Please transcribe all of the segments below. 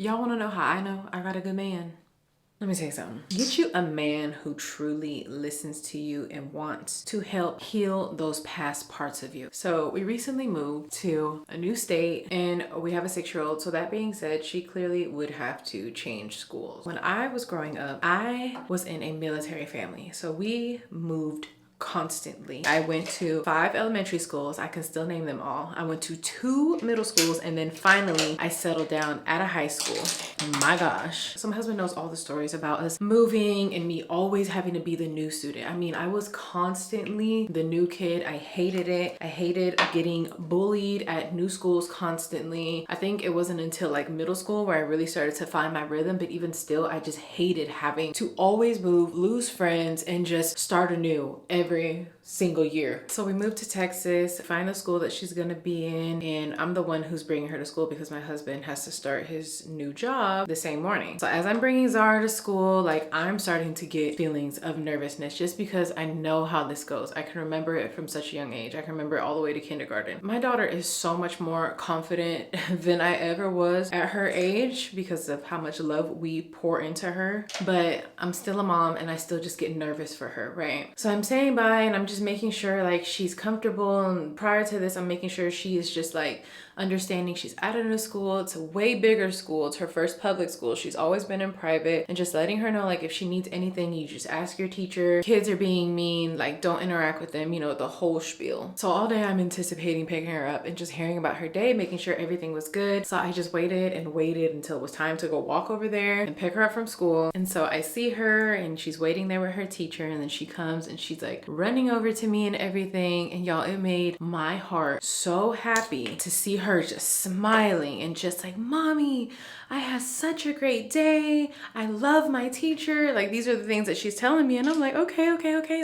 Y'all want to know how I know I got a good man? Let me tell you something. Get you a man who truly listens to you and wants to help heal those past parts of you. So we recently moved to a new state and we have a 6-year-old. So that being said, she clearly would have to change schools. When I was growing up, I was in a military family. So we moved constantly. I went to 5 elementary schools. I can still name them all. I went to 2 middle schools, and then finally I settled down at a high school. My gosh. So my husband knows all the stories about us moving and me always having to be the new student. I mean, I was constantly the new kid. I hated it. I hated getting bullied at new schools constantly. I think it wasn't until like middle school where I really started to find my rhythm, but even still, I just hated having to always move, lose friends, and just start anew every single year. So we moved to Texas, find a school that she's gonna be in, and I'm the one who's bringing her to school because my husband has to start his new job the same morning. So as I'm bringing Zara to school, like I'm starting to get feelings of nervousness just because I know how this goes. I can remember it from such a young age. I can remember it all the way to kindergarten. My daughter is so much more confident than I ever was at her age because of how much love we pour into her, but I'm still a mom and I still just get nervous for her, right? So I'm saying bye and I'm just making sure like she's comfortable, and prior to this I'm making sure she is just like understanding she's at a new school. It's a way bigger school. It's her first public school. She's always been in private, and just letting her know like if she needs anything, you just ask your teacher. Kids are being mean, like don't interact with them, you know, the whole spiel. So all day I'm anticipating picking her up and just hearing about her day, making sure everything was good. So I just waited and waited until it was time to go walk over there and pick her up from school. And so I see her and she's waiting there with her teacher, and then she comes and she's like running over to me and everything. And y'all, it made my heart so happy to see her just smiling and just like, mommy, I had such a great day. I love my teacher. Like these are the things that she's telling me. And I'm like, okay.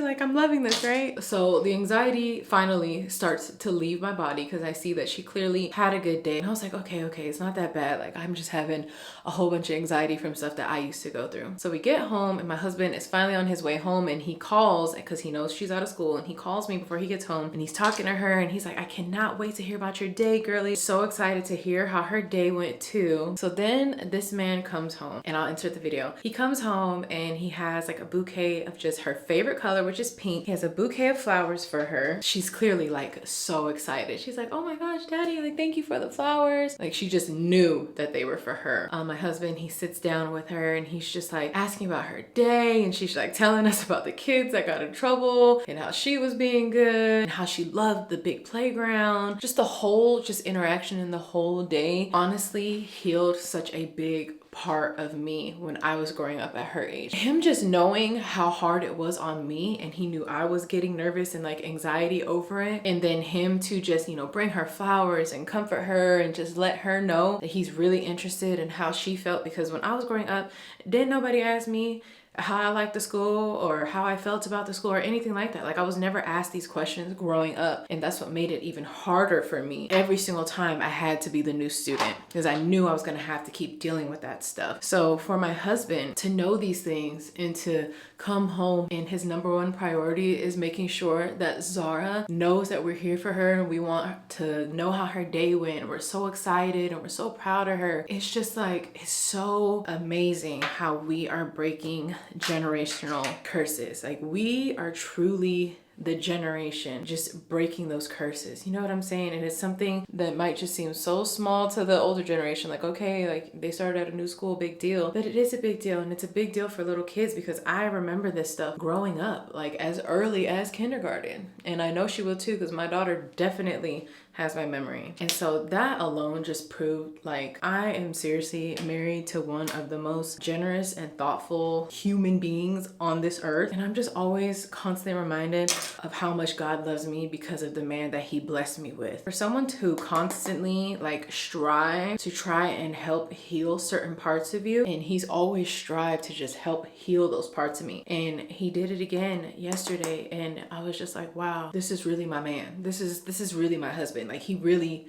Like I'm loving this, right? So the anxiety finally starts to leave my body because I see that she clearly had a good day. And I was like, okay, it's not that bad. Like I'm just having a whole bunch of anxiety from stuff that I used to go through. So we get home and my husband is finally on his way home, and he calls because he knows she's out of school, and he calls me before he gets home and he's talking to her and he's like, I cannot wait to hear about your day, girlie. So excited to hear how her day went too. So then this man comes home, and I'll insert the video. He comes home and he has like a bouquet of just her favorite color, which is pink. He has a bouquet of flowers for her. She's clearly like so excited. She's like, oh my gosh, daddy, like thank you for the flowers. Like she just knew that they were for her. My husband, he sits down with her and he's just like asking about her day, and she's like telling us about the kids that got in trouble and how she was being good and how she loved the big playground. Just the whole interaction in the whole day honestly healed such a big part of me when I was growing up at her age. Him just knowing how hard it was on me, and he knew I was getting nervous and like anxiety over it, and then him to just, you know, bring her flowers and comfort her and just let her know that he's really interested in how she felt. Because when I was growing up, didn't nobody ask me how I liked the school or how I felt about the school or anything like that. Like I was never asked these questions growing up, and that's what made it even harder for me. Every single time I had to be the new student because I knew I was gonna have to keep dealing with that stuff. So for my husband to know these things and to come home, and his number one priority is making sure that Zara knows that we're here for her and we want to know how her day went. We're so excited and we're so proud of her. It's just like, it's so amazing how we are breaking generational curses. Like we are truly the generation just breaking those curses. You know what I'm saying? And it's something that might just seem so small to the older generation. Like, okay, like they started at a new school, big deal. But it is a big deal, and it's a big deal for little kids because I remember this stuff growing up, like as early as kindergarten. And I know she will too, because my daughter definitely has my memory. And so that alone just proved like I am seriously married to one of the most generous and thoughtful human beings on this earth. And I'm just always constantly reminded of how much God loves me because of the man that he blessed me with. For someone to constantly like strive to try and help heal certain parts of you, and he's always strived to just help heal those parts of me. And he did it again yesterday, and I was just like, wow, this is really my man. This is really my husband. Like he really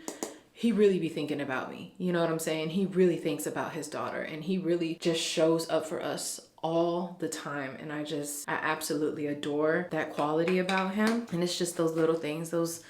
be thinking about me. You know what I'm saying? He really thinks about his daughter, and he really just shows up for us all the time. And I absolutely adore that quality about him. And it's just those little things, those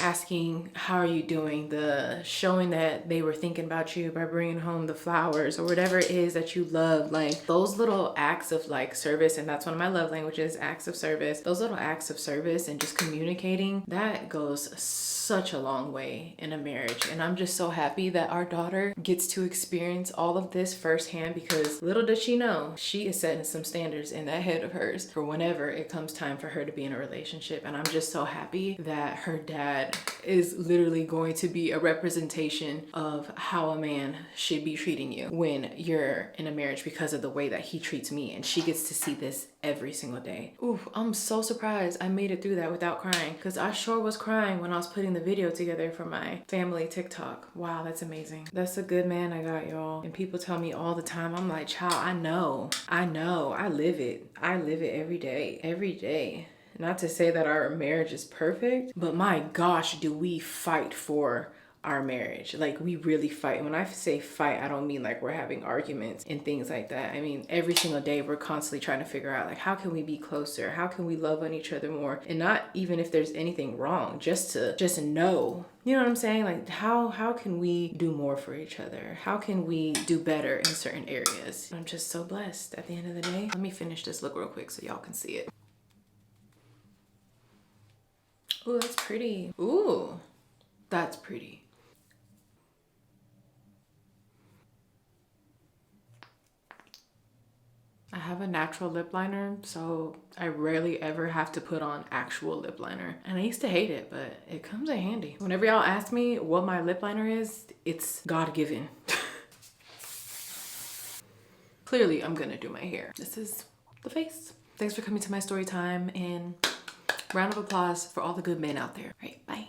asking how are you doing, the showing that they were thinking about you by bringing home the flowers or whatever it is that you love. Like those little acts of like service, and that's one of my love languages, acts of service. Those little acts of service and just communicating, that goes such a long way in a marriage. And I'm just so happy that our daughter gets to experience all of this firsthand, because little does she know, she is setting some standards in that head of hers for whenever it comes time for her to be in a relationship. And I'm just so happy that her dad is literally going to be a representation of how a man should be treating you when you're in a marriage, because of the way that he treats me. And she gets to see this every single day. Ooh, I'm so surprised I made it through that without crying, because I sure was crying when I was putting the video together for my family TikTok. Wow, that's amazing. That's a good man I got, y'all. And people tell me all the time, I'm like, child, I know, I live it. I live it every day. Not to say that our marriage is perfect, but my gosh, do we fight for our marriage. Like we really fight. When I say fight, I don't mean like we're having arguments and things like that. I mean, every single day we're constantly trying to figure out like, how can we be closer? How can we love on each other more? And not even if there's anything wrong, just know, you know what I'm saying? Like how can we do more for each other? How can we do better in certain areas? I'm just so blessed at the end of the day. Let me finish this look real quick so y'all can see it. Ooh, that's pretty. Ooh, that's pretty. I have a natural lip liner, so I rarely ever have to put on actual lip liner. And I used to hate it, but it comes in handy. Whenever y'all ask me what my lip liner is, it's God-given. Clearly, I'm gonna do my hair. This is the face. Thanks for coming to my story time, and round of applause for all the good men out there. All right, bye.